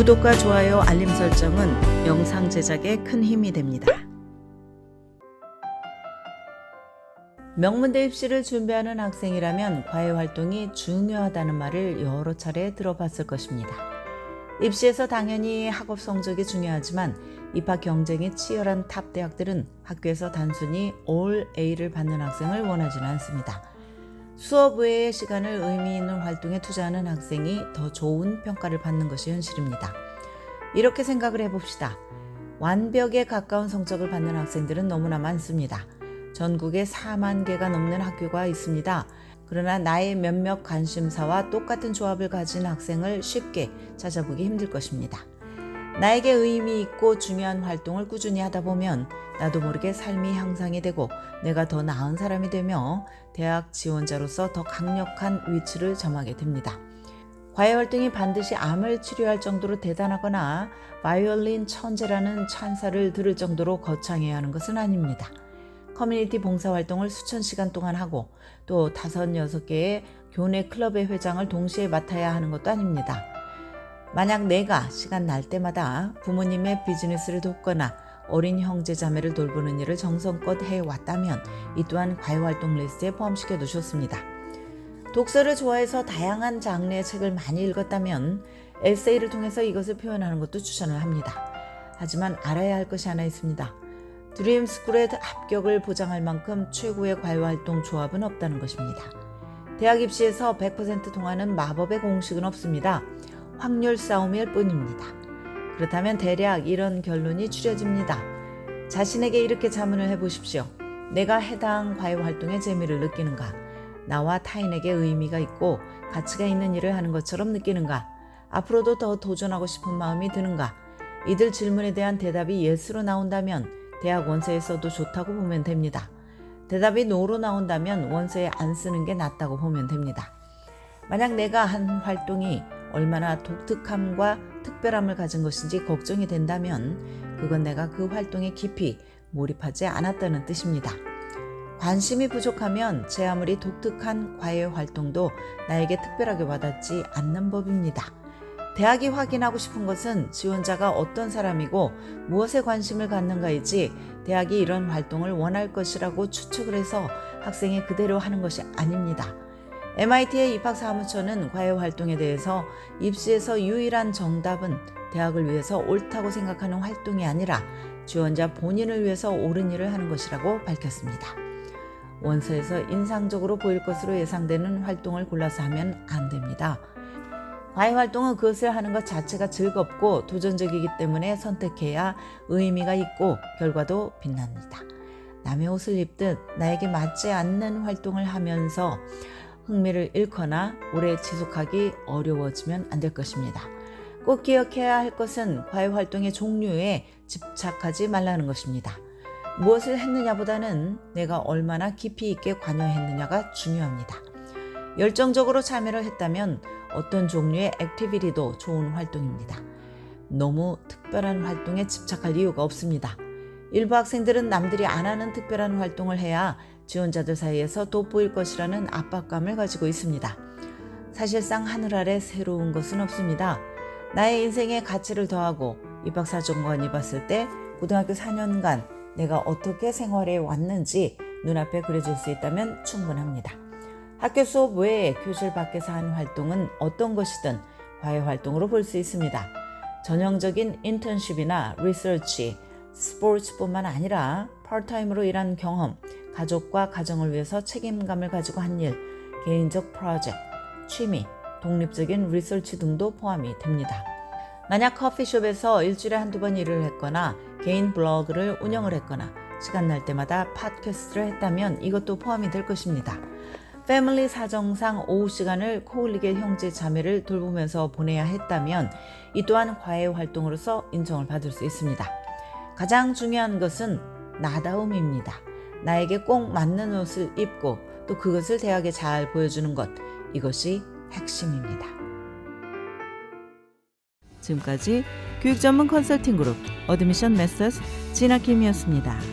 구독과 좋아요, 알림 설정은 영상 제작에 큰 힘이 됩니다. 명문대 입시를 준비하는 학생이라면 과외활동이 중요하다는 말을 여러 차례 들어봤을 것입니다. 입시에서 당연히 학업 성적이 중요하지만 입학 경쟁이 치열한 탑 대학들은 학교에서 단순히 올 A를 받는 학생을 원하지는 않습니다. 수업 외의 시간을 의미 있는 활동에 투자하는 학생이 더 좋은 평가를 받는 것이 현실입니다. 이렇게 생각을 해봅시다. 완벽에 가까운 성적을 받는 학생들은 너무나 많습니다. 전국에 4만 개가 넘는 학교가 있습니다. 그러나 나의 몇몇 관심사와 똑같은 조합을 가진 학생을 쉽게 찾아보기 힘들 것입니다. 나에게 의미 있고 중요한 활동을 꾸준히 하다 보면 나도 모르게 삶이 향상이 되고 내가 더 나은 사람이 되며 대학 지원자로서 더 강력한 위치를 점하게 됩니다. 과외활동이 반드시 암을 치료할 정도로 대단하거나 바이올린 천재라는 찬사를 들을 정도로 거창해야 하는 것은 아닙니다. 커뮤니티 봉사활동을 수천 시간 동안 하고 또 5, 6개의 교내 클럽의 회장을 동시에 맡아야 하는 것도 아닙니다. 만약 내가 시간 날 때마다 부모님의 비즈니스를 돕거나 어린 형제 자매를 돌보는 일을 정성껏 해왔다면 이 또한 과외활동 리스트에 포함시켜도 좋습니다. 독서를 좋아해서 다양한 장르의 책을 많이 읽었다면 에세이를 통해서 이것을 표현하는 것도 추천을 합니다. 하지만 알아야 할 것이 하나 있습니다. 드림스쿨의 합격을 보장할 만큼 최고의 과외활동 조합은 없다는 것입니다. 대학 입시에서 100% 통하는 마법의 공식은 없습니다. 확률 싸움일 뿐입니다. 그렇다면 대략 이런 결론이 추려집니다. 자신에게 이렇게 자문을 해보십시오. 내가 해당 과외활동의 재미를 느끼는가? 나와 타인에게 의미가 있고 가치가 있는 일을 하는 것처럼 느끼는가? 앞으로도 더 도전하고 싶은 마음이 드는가? 이들 질문에 대한 대답이 예스로 나온다면 대학 원서에 써도 좋다고 보면 됩니다. 대답이 노로 나온다면 원서에 안 쓰는 게 낫다고 보면 됩니다. 만약 내가 한 활동이 얼마나 독특함과 특별함을 가진 것인지 걱정이 된다면 그건 내가 그 활동에 깊이 몰입하지 않았다는 뜻입니다. 관심이 부족하면 제 아무리 독특한 과외 활동도 나에게 특별하게 와닿지 않는 법입니다. 대학이 확인하고 싶은 것은 지원자가 어떤 사람이고 무엇에 관심을 갖는가이지 대학이 이런 활동을 원할 것이라고 추측을 해서 학생이 그대로 하는 것이 아닙니다. MIT의 입학사무처는 과외활동에 대해서 입시에서 유일한 정답은 대학을 위해서 옳다고 생각하는 활동이 아니라 지원자 본인을 위해서 옳은 일을 하는 것이라고 밝혔습니다. 원서에서 인상적으로 보일 것으로 예상되는 활동을 골라서 하면 안 됩니다. 과외활동은 그것을 하는 것 자체가 즐겁고 도전적이기 때문에 선택해야 의미가 있고 결과도 빛납니다. 남의 옷을 입듯 나에게 맞지 않는 활동을 하면서 흥미를 잃거나 오래 지속하기 어려워지면 안 될 것입니다. 꼭 기억해야 할 것은 과외활동의 종류에 집착하지 말라는 것입니다. 무엇을 했느냐보다는 내가 얼마나 깊이 있게 관여했느냐가 중요합니다. 열정적으로 참여를 했다면 어떤 종류의 액티비티도 좋은 활동입니다. 너무 특별한 활동에 집착할 이유가 없습니다. 일부 학생들은 남들이 안 하는 특별한 활동을 해야 지원자들 사이에서 돋보일 것이라는 압박감을 가지고 있습니다. 사실상 하늘 아래 새로운 것은 없습니다. 나의 인생에 가치를 더하고 입학사정관이 봤을 때 고등학교 4년간 내가 어떻게 생활해 왔는지 눈앞에 그려질 수 있다면 충분합니다. 학교 수업 외에 교실 밖에서 한 활동은 어떤 것이든 과외활동으로 볼 수 있습니다. 전형적인 인턴십이나 리서치, 스포츠뿐만 아니라 파트타임으로 일한 경험, 가족과 가정을 위해서 책임감을 가지고 한 일, 개인적 프로젝트, 취미, 독립적인 리서치 등도 포함이 됩니다. 만약 커피숍에서 일주일에 한두 번 일을 했거나 개인 블로그를 운영을 했거나 시간 날 때마다 팟캐스트를 했다면 이것도 포함이 될 것입니다. 패밀리 사정상 오후 시간을 코흘리게 형제 자매를 돌보면서 보내야 했다면 이 또한 과외 활동으로서 인정을 받을 수 있습니다. 가장 중요한 것은 나다움입니다. 나에게 꼭 맞는 옷을 입고 또 그것을 대학에 잘 보여주는 것, 이것이 핵심입니다. 지금까지 교육 전문 컨설팅 그룹 어드미션 메서스 진아킴이었습니다.